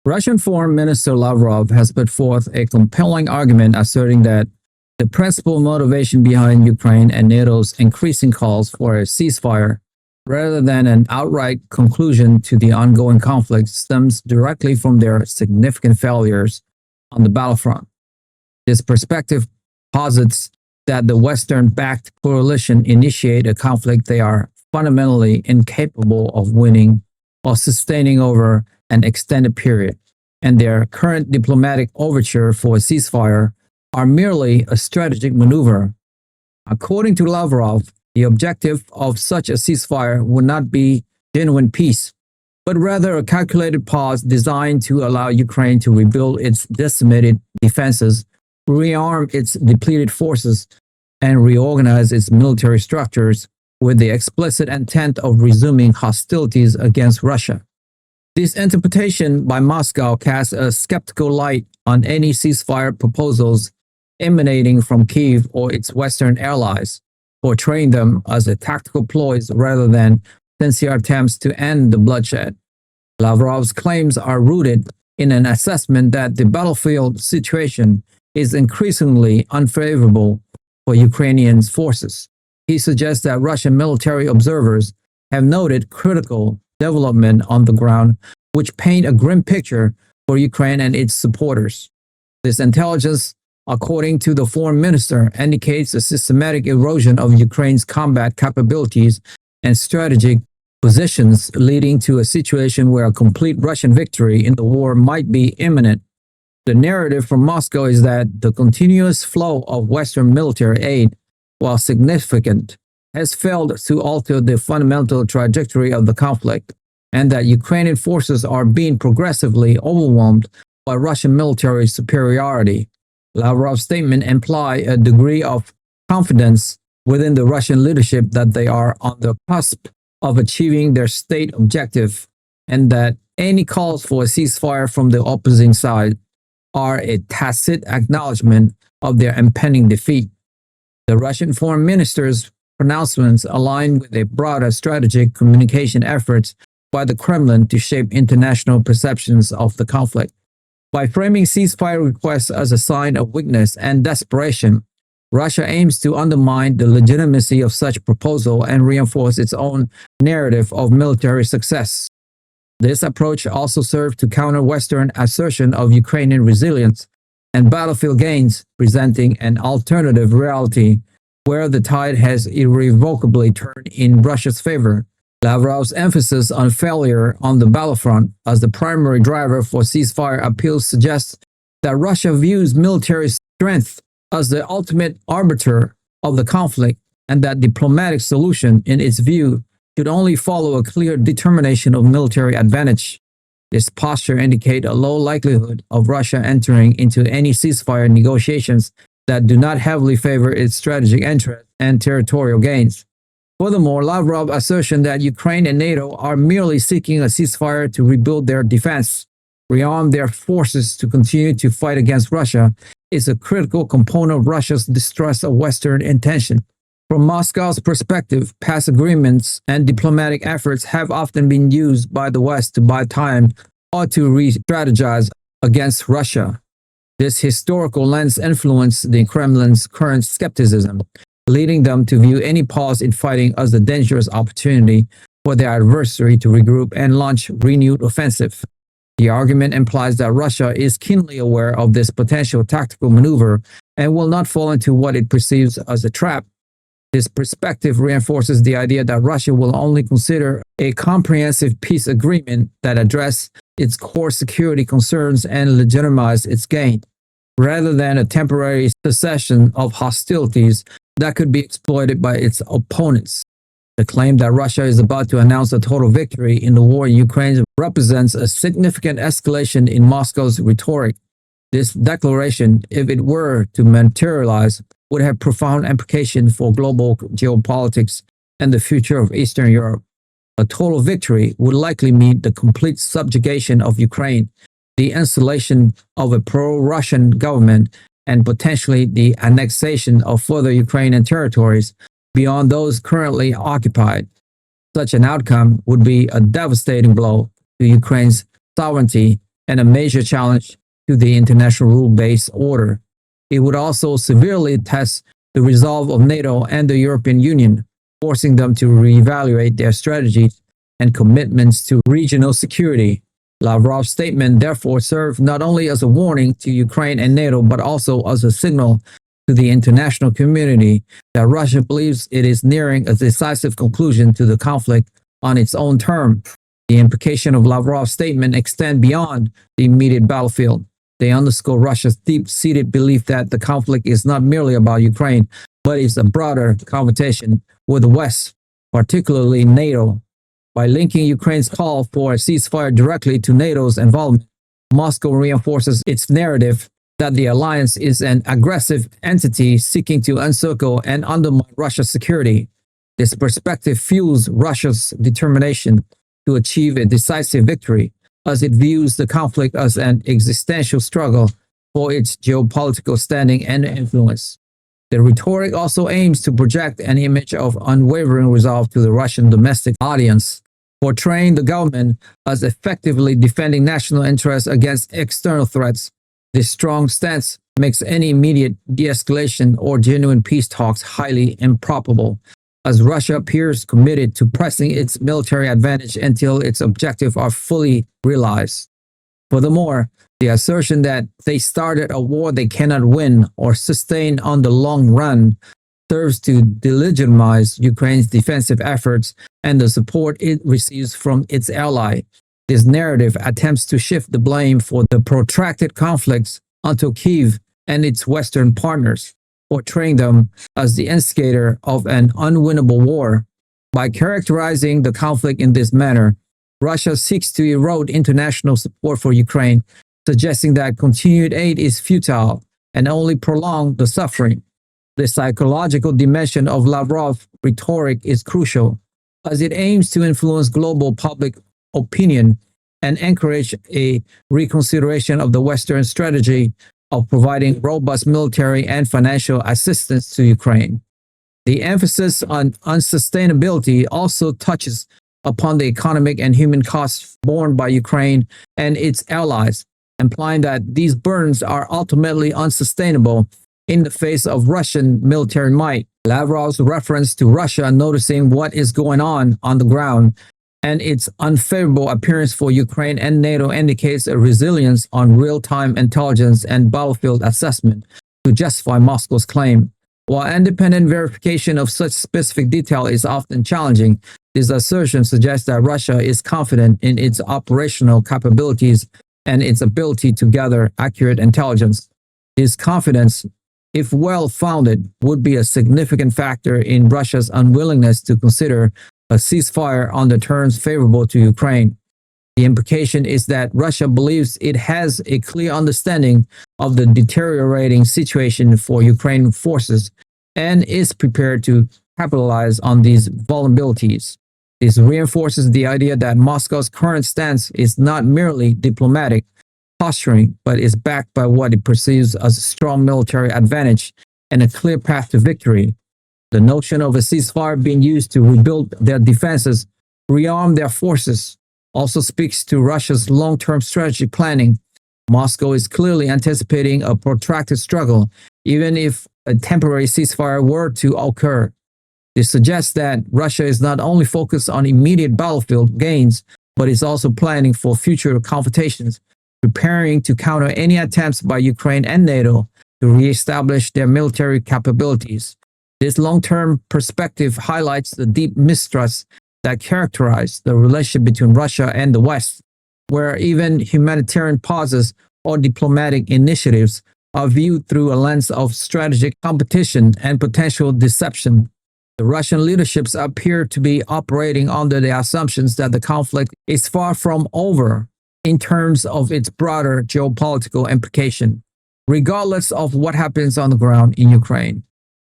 Russian Foreign Minister Lavrov has put forth a compelling argument asserting that the principal motivation behind Ukraine and NATO's increasing calls for a ceasefire, rather than an outright conclusion to the ongoing conflict, stems directly from their significant failures on the battlefront. This perspective posits that the Western-backed coalition initiate a conflict they are fundamentally incapable of winning or sustaining over an extended period, and their current diplomatic overture for a ceasefire are merely a strategic maneuver. According to Lavrov, the objective of such a ceasefire would not be genuine peace, but rather a calculated pause designed to allow Ukraine to rebuild its decimated defenses, rearm its depleted forces, and reorganize its military structures with the explicit intent of resuming hostilities against Russia. This interpretation by Moscow casts a skeptical light on any ceasefire proposals emanating from Kyiv or its Western allies, portraying them as a tactical ploys rather than sincere attempts to end the bloodshed. Lavrov's claims are rooted in an assessment that the battlefield situation is increasingly unfavorable for Ukrainian forces. He suggests that Russian military observers have noted critical development on the ground, which paint a grim picture for Ukraine and its supporters. This intelligence, according to the foreign minister, indicates a systematic erosion of Ukraine's combat capabilities and strategic positions, leading to a situation where a complete Russian victory in the war might be imminent. The narrative from Moscow is that the continuous flow of Western military aid, while significant, has failed to alter the fundamental trajectory of the conflict, and that Ukrainian forces are being progressively overwhelmed by Russian military superiority. Lavrov's statement implies a degree of confidence within the Russian leadership that they are on the cusp of achieving their state objective, and that any calls for a ceasefire from the opposing side are a tacit acknowledgement of their impending defeat. The Russian foreign minister's pronouncements align with a broader strategic communication efforts by the Kremlin to shape international perceptions of the conflict. By framing ceasefire requests as a sign of weakness and desperation, Russia aims to undermine the legitimacy of such proposal and reinforce its own narrative of military success. This approach also served to counter Western assertion of Ukrainian resilience and battlefield gains, presenting an alternative reality where the tide has irrevocably turned in Russia's favor. Lavrov's emphasis on failure on the battlefront as the primary driver for ceasefire appeals suggests that Russia views military strength as the ultimate arbiter of the conflict, and that diplomatic solution, in its view, should only follow a clear determination of military advantage. This posture indicates a low likelihood of Russia entering into any ceasefire negotiations that do not heavily favor its strategic interests and territorial gains. Furthermore, Lavrov's assertion that Ukraine and NATO are merely seeking a ceasefire to rebuild their defense, rearm their forces to continue to fight against Russia, is a critical component of Russia's distrust of Western intention. From Moscow's perspective, past agreements and diplomatic efforts have often been used by the West to buy time or to re-strategize against Russia. This historical lens influenced the Kremlin's current skepticism, leading them to view any pause in fighting as a dangerous opportunity for their adversary to regroup and launch renewed offensive. The argument implies that Russia is keenly aware of this potential tactical maneuver and will not fall into what it perceives as a trap. This perspective reinforces the idea that Russia will only consider a comprehensive peace agreement that addresses its core security concerns and legitimize its gain, rather than a temporary cessation of hostilities that could be exploited by its opponents. The claim that Russia is about to announce a total victory in the war in Ukraine represents a significant escalation in Moscow's rhetoric. This declaration, if it were to materialize, would have profound implications for global geopolitics and the future of Eastern Europe. A total victory would likely mean the complete subjugation of Ukraine, the installation of a pro-Russian government, and potentially the annexation of further Ukrainian territories beyond those currently occupied. Such an outcome would be a devastating blow to Ukraine's sovereignty and a major challenge to the international rule-based order. It would also severely test the resolve of NATO and the European Union, forcing them to reevaluate their strategies and commitments to regional security. Lavrov's statement therefore served not only as a warning to Ukraine and NATO, but also as a signal to the international community that Russia believes it is nearing a decisive conclusion to the conflict on its own terms. The implications of Lavrov's statement extend beyond the immediate battlefield. They underscore Russia's deep-seated belief that the conflict is not merely about Ukraine, but is a broader competition with the West, particularly NATO. By linking Ukraine's call for a ceasefire directly to NATO's involvement, Moscow reinforces its narrative that the alliance is an aggressive entity seeking to encircle and undermine Russia's security. This perspective fuels Russia's determination to achieve a decisive victory, as it views the conflict as an existential struggle for its geopolitical standing and influence. The rhetoric also aims to project an image of unwavering resolve to the Russian domestic audience, portraying the government as effectively defending national interests against external threats. This strong stance makes any immediate de-escalation or genuine peace talks highly improbable, as Russia appears committed to pressing its military advantage until its objectives are fully realized. Furthermore, the assertion that they started a war they cannot win or sustain on the long run serves to delegitimize Ukraine's defensive efforts and the support it receives from its ally. This narrative attempts to shift the blame for the protracted conflicts onto Kyiv and its Western partners, portraying them as the instigator of an unwinnable war. By characterizing the conflict in this manner, Russia seeks to erode international support for Ukraine, suggesting that continued aid is futile and only prolong the suffering. The psychological dimension of Lavrov's rhetoric is crucial, as it aims to influence global public opinion and encourage a reconsideration of the Western strategy of providing robust military and financial assistance to Ukraine. The emphasis on unsustainability also touches upon the economic and human costs borne by Ukraine and its allies, implying that these burdens are ultimately unsustainable in the face of Russian military might. Lavrov's reference to Russia noticing what is going on the ground and its unfavorable appearance for Ukraine and NATO indicates a resilience on real-time intelligence and battlefield assessment to justify Moscow's claim. While independent verification of such specific detail is often challenging, this assertion suggests that Russia is confident in its operational capabilities and its ability to gather accurate intelligence. This confidence, if well-founded, would be a significant factor in Russia's unwillingness to consider a ceasefire on the terms favorable to Ukraine. The implication is that Russia believes it has a clear understanding of the deteriorating situation for Ukrainian forces and is prepared to capitalize on these vulnerabilities. This reinforces the idea that Moscow's current stance is not merely diplomatic posturing, but is backed by what it perceives as a strong military advantage and a clear path to victory. The notion of a ceasefire being used to rebuild their defenses, rearm their forces, also speaks to Russia's long-term strategy planning. Moscow is clearly anticipating a protracted struggle, even if a temporary ceasefire were to occur. This suggests that Russia is not only focused on immediate battlefield gains, but is also planning for future confrontations, preparing to counter any attempts by Ukraine and NATO to re-establish their military capabilities. This long-term perspective highlights the deep mistrust that characterized the relationship between Russia and the West, where even humanitarian pauses or diplomatic initiatives are viewed through a lens of strategic competition and potential deception. The Russian leaderships appear to be operating under the assumptions that the conflict is far from over in terms of its broader geopolitical implication, regardless of what happens on the ground in Ukraine.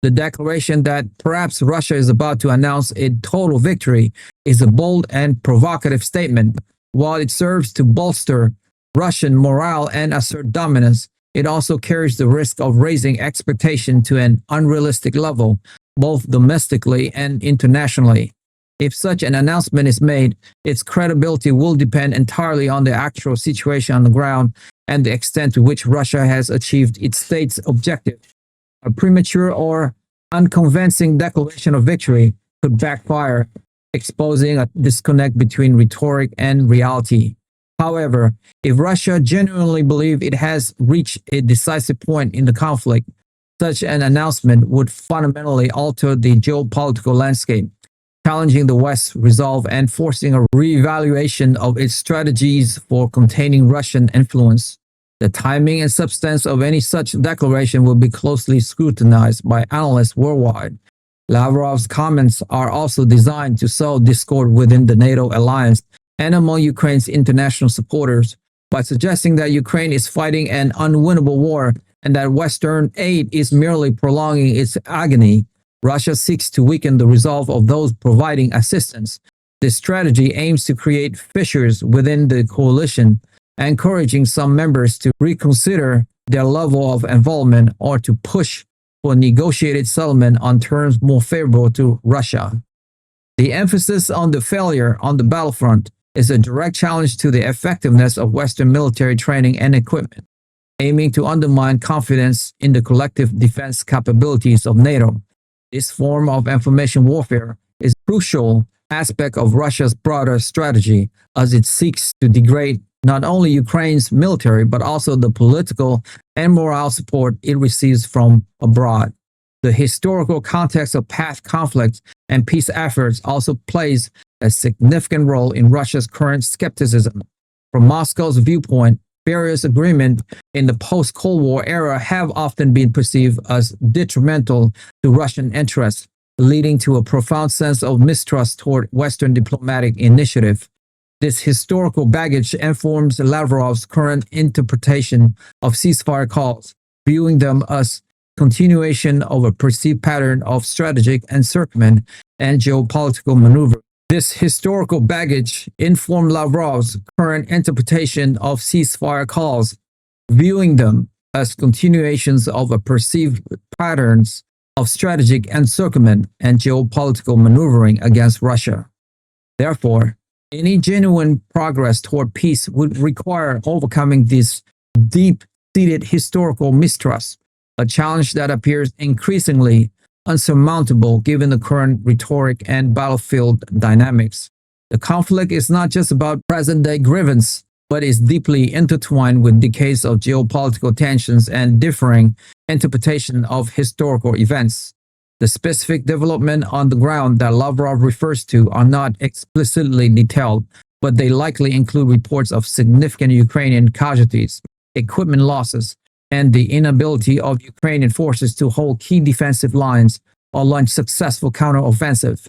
The declaration that perhaps Russia is about to announce a total victory is a bold and provocative statement. While it serves to bolster Russian morale and assert dominance, it also carries the risk of raising expectation to an unrealistic level, both domestically and internationally. If such an announcement is made, its credibility will depend entirely on the actual situation on the ground and the extent to which Russia has achieved its state's objective. A premature or unconvincing declaration of victory could backfire, exposing a disconnect between rhetoric and reality. However, if Russia genuinely believes it has reached a decisive point in the conflict, such an announcement would fundamentally alter the geopolitical landscape, challenging the West's resolve and forcing a reevaluation of its strategies for containing Russian influence. The timing and substance of any such declaration will be closely scrutinized by analysts worldwide. Lavrov's comments are also designed to sow discord within the NATO alliance and among Ukraine's international supporters by suggesting that Ukraine is fighting an unwinnable war and that Western aid is merely prolonging its agony. Russia seeks to weaken the resolve of those providing assistance. This strategy aims to create fissures within the coalition, encouraging some members to reconsider their level of involvement or to push for negotiated settlement on terms more favorable to Russia. The emphasis on the failure on the battlefront is a direct challenge to the effectiveness of Western military training and equipment, aiming to undermine confidence in the collective defense capabilities of NATO. This form of information warfare is a crucial aspect of Russia's broader strategy as it seeks to degrade not only Ukraine's military but also the political and moral support it receives from abroad. The historical context of past conflicts and peace efforts also plays a significant role in Russia's current skepticism. From Moscow's viewpoint, various agreements in the post-Cold War era have often been perceived as detrimental to Russian interests, leading to a profound sense of mistrust toward Western diplomatic initiative. This historical baggage informs Lavrov's current interpretation of ceasefire calls, viewing them as continuation of a perceived pattern of strategic encirclement and geopolitical maneuver. This historical baggage informed Lavrov's current interpretation of ceasefire calls, viewing them as continuations of a perceived patterns of strategic encirclement and geopolitical maneuvering against Russia. Therefore, any genuine progress toward peace would require overcoming this deep-seated historical mistrust, a challenge that appears increasingly unsurmountable given the current rhetoric and battlefield dynamics. The conflict is not just about present-day grievance, but is deeply intertwined with decades of geopolitical tensions and differing interpretation of historical events. The specific development on the ground that Lavrov refers to are not explicitly detailed, but they likely include reports of significant Ukrainian casualties, equipment losses, and the inability of Ukrainian forces to hold key defensive lines or launch successful counteroffensive.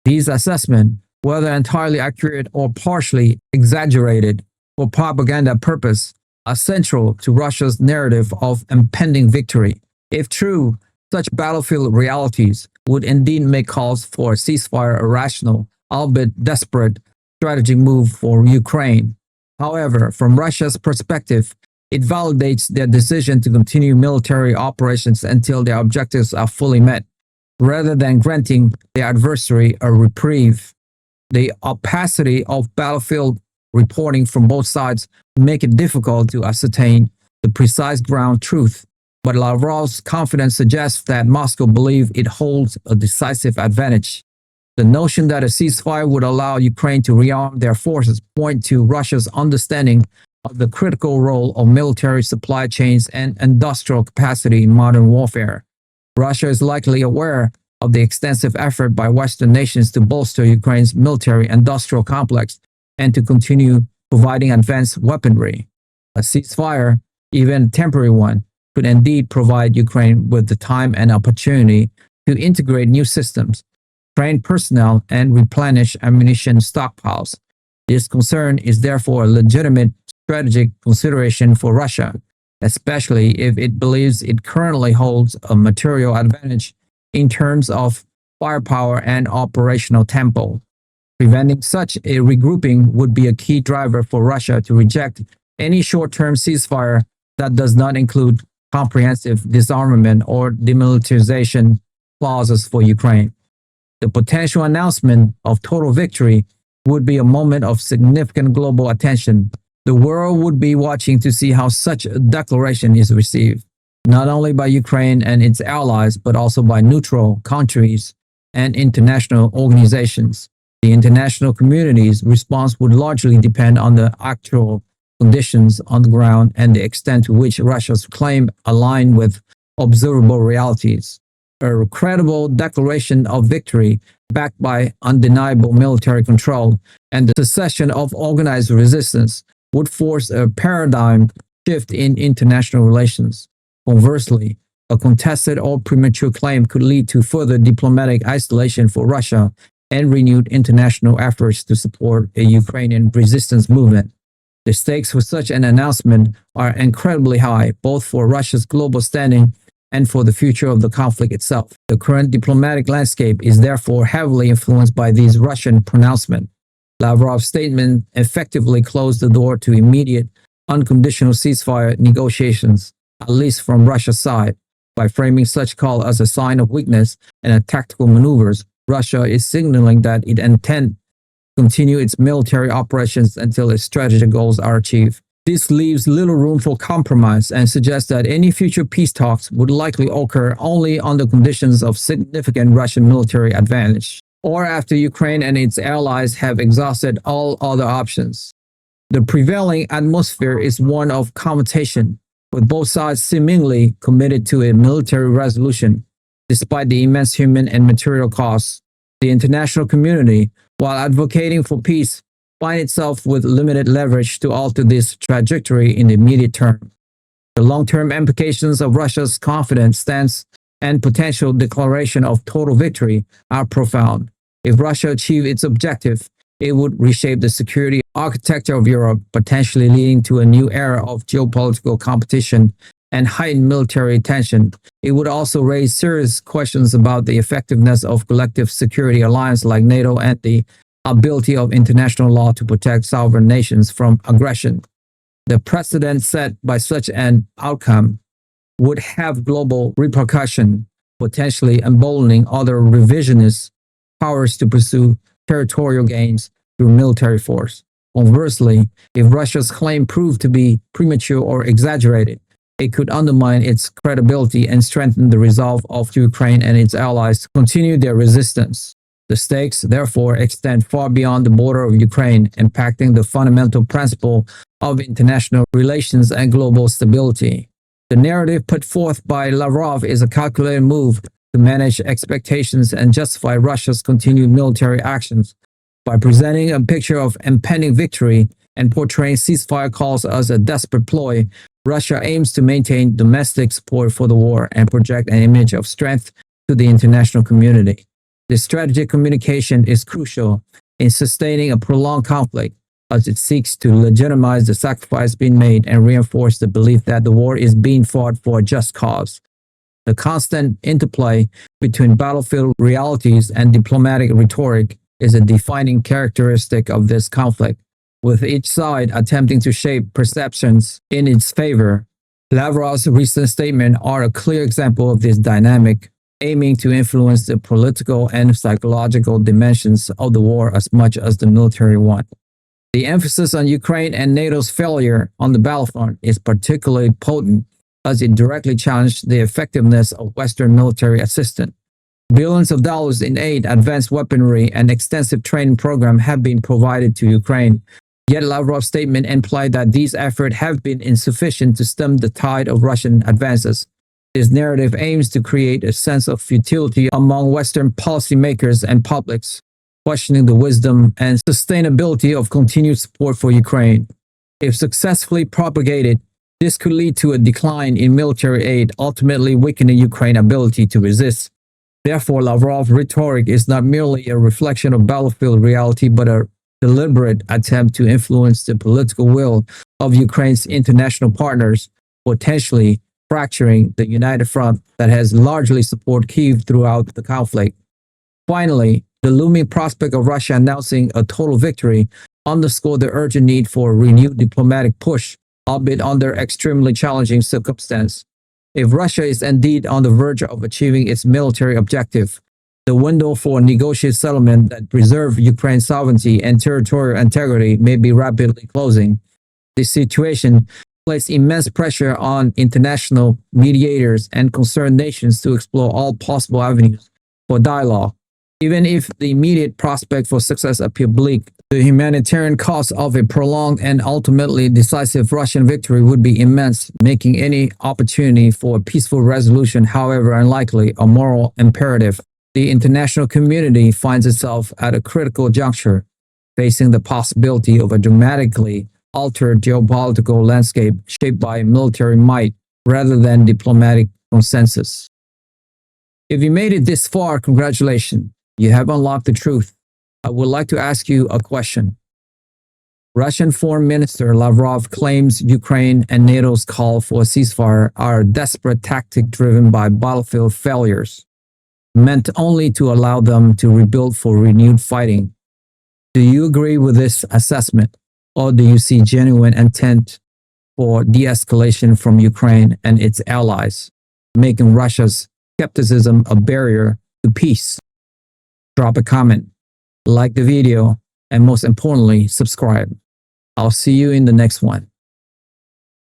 These assessments, whether entirely accurate or partially exaggerated for propaganda purpose, are central to Russia's narrative of impending victory. If true, such battlefield realities would indeed make calls for a ceasefire a rational, albeit desperate, strategic move for Ukraine. However, from Russia's perspective, it validates their decision to continue military operations until their objectives are fully met, rather than granting their adversary a reprieve. The opacity of battlefield reporting from both sides make it difficult to ascertain the precise ground truth, but Lavrov's confidence suggests that Moscow believes it holds a decisive advantage. The notion that a ceasefire would allow Ukraine to rearm their forces point to Russia's understanding of the critical role of military supply chains and industrial capacity in modern warfare. Russia is likely aware of the extensive effort by Western nations to bolster Ukraine's military-industrial complex and to continue providing advanced weaponry. A ceasefire, even a temporary one, could indeed provide Ukraine with the time and opportunity to integrate new systems, train personnel, and replenish ammunition stockpiles. This concern is therefore a legitimate strategic consideration for Russia, especially if it believes it currently holds a material advantage in terms of firepower and operational tempo. Preventing such a regrouping would be a key driver for Russia to reject any short-term ceasefire that does not include comprehensive disarmament or demilitarization clauses for Ukraine. The potential announcement of total victory would be a moment of significant global attention. The world would be watching to see how such a declaration is received, not only by Ukraine and its allies, but also by neutral countries and international organizations. The international community's response would largely depend on the actual conditions on the ground and the extent to which Russia's claim align with observable realities. A credible declaration of victory backed by undeniable military control and the cessation of organized resistance would force a paradigm shift in international relations. Conversely, a contested or premature claim could lead to further diplomatic isolation for Russia and renewed international efforts to support a Ukrainian resistance movement. The stakes for such an announcement are incredibly high, both for Russia's global standing and for the future of the conflict itself. The current diplomatic landscape is therefore heavily influenced by these Russian pronouncements. Lavrov's statement effectively closed the door to immediate, unconditional ceasefire negotiations, at least from Russia's side. By framing such call as a sign of weakness and a tactical maneuvers, Russia is signaling that it intends to continue its military operations until its strategic goals are achieved. This leaves little room for compromise and suggests that any future peace talks would likely occur only on the conditions of significant Russian military advantage, or after Ukraine and its allies have exhausted all other options. The prevailing atmosphere is one of confrontation, with both sides seemingly committed to a military resolution. Despite the immense human and material costs, the international community, while advocating for peace, finds itself with limited leverage to alter this trajectory in the immediate term. The long-term implications of Russia's confident stance and potential declaration of total victory are profound. If Russia achieved its objective, it would reshape the security architecture of Europe, potentially leading to a new era of geopolitical competition and heightened military tension. It would also raise serious questions about the effectiveness of collective security alliances like NATO and the ability of international law to protect sovereign nations from aggression. The precedent set by such an outcome would have global repercussion, potentially emboldening other revisionist powers to pursue territorial gains through military force. Conversely, if Russia's claim proved to be premature or exaggerated, it could undermine its credibility and strengthen the resolve of Ukraine and its allies to continue their resistance. The stakes, therefore, extend far beyond the border of Ukraine, impacting the fundamental principle of international relations and global stability. The narrative put forth by Lavrov is a calculated move to manage expectations and justify Russia's continued military actions. By presenting a picture of impending victory and portraying ceasefire calls as a desperate ploy, Russia aims to maintain domestic support for the war and project an image of strength to the international community. This strategic communication is crucial in sustaining a prolonged conflict, as it seeks to legitimize the sacrifice being made and reinforce the belief that the war is being fought for a just cause. The constant interplay between battlefield realities and diplomatic rhetoric is a defining characteristic of this conflict, with each side attempting to shape perceptions in its favor. Lavrov's recent statements are a clear example of this dynamic, aiming to influence the political and psychological dimensions of the war as much as the military one. The emphasis on Ukraine and NATO's failure on the battlefront is particularly potent, as it directly challenged the effectiveness of Western military assistance. Billions of dollars in aid, advanced weaponry, and extensive training programs have been provided to Ukraine. Yet Lavrov's statement implied that these efforts have been insufficient to stem the tide of Russian advances. This narrative aims to create a sense of futility among Western policymakers and publics, questioning the wisdom and sustainability of continued support for Ukraine. If successfully propagated, this could lead to a decline in military aid, ultimately weakening Ukraine's ability to resist. Therefore, Lavrov's rhetoric is not merely a reflection of battlefield reality, but a deliberate attempt to influence the political will of Ukraine's international partners, potentially fracturing the united front that has largely supported Kyiv throughout the conflict. Finally, the looming prospect of Russia announcing a total victory underscored the urgent need for a renewed diplomatic push, albeit under extremely challenging circumstances. If Russia is indeed on the verge of achieving its military objective, The window for negotiated settlement that preserve Ukraine's sovereignty and territorial integrity may be rapidly closing. This situation placed immense pressure on international mediators and concerned nations to explore all possible avenues for dialogue. Even if the immediate prospect for success appear bleak, the humanitarian cost of a prolonged and ultimately decisive Russian victory would be immense, making any opportunity for a peaceful resolution, however unlikely, a moral imperative. The international community finds itself at a critical juncture, facing the possibility of a dramatically altered geopolitical landscape shaped by military might rather than diplomatic consensus. If you made it this far, congratulations. You have unlocked the truth. I would like to ask you a question. Russian Foreign Minister Lavrov claims Ukraine and NATO's call for a ceasefire are a desperate tactic driven by battlefield failures, meant only to allow them to rebuild for renewed fighting. Do you agree with this assessment, or do you see genuine intent for de-escalation from Ukraine and its allies, making Russia's skepticism a barrier to peace? Drop a comment, like the video, and most importantly, subscribe. I'll see you in the next one.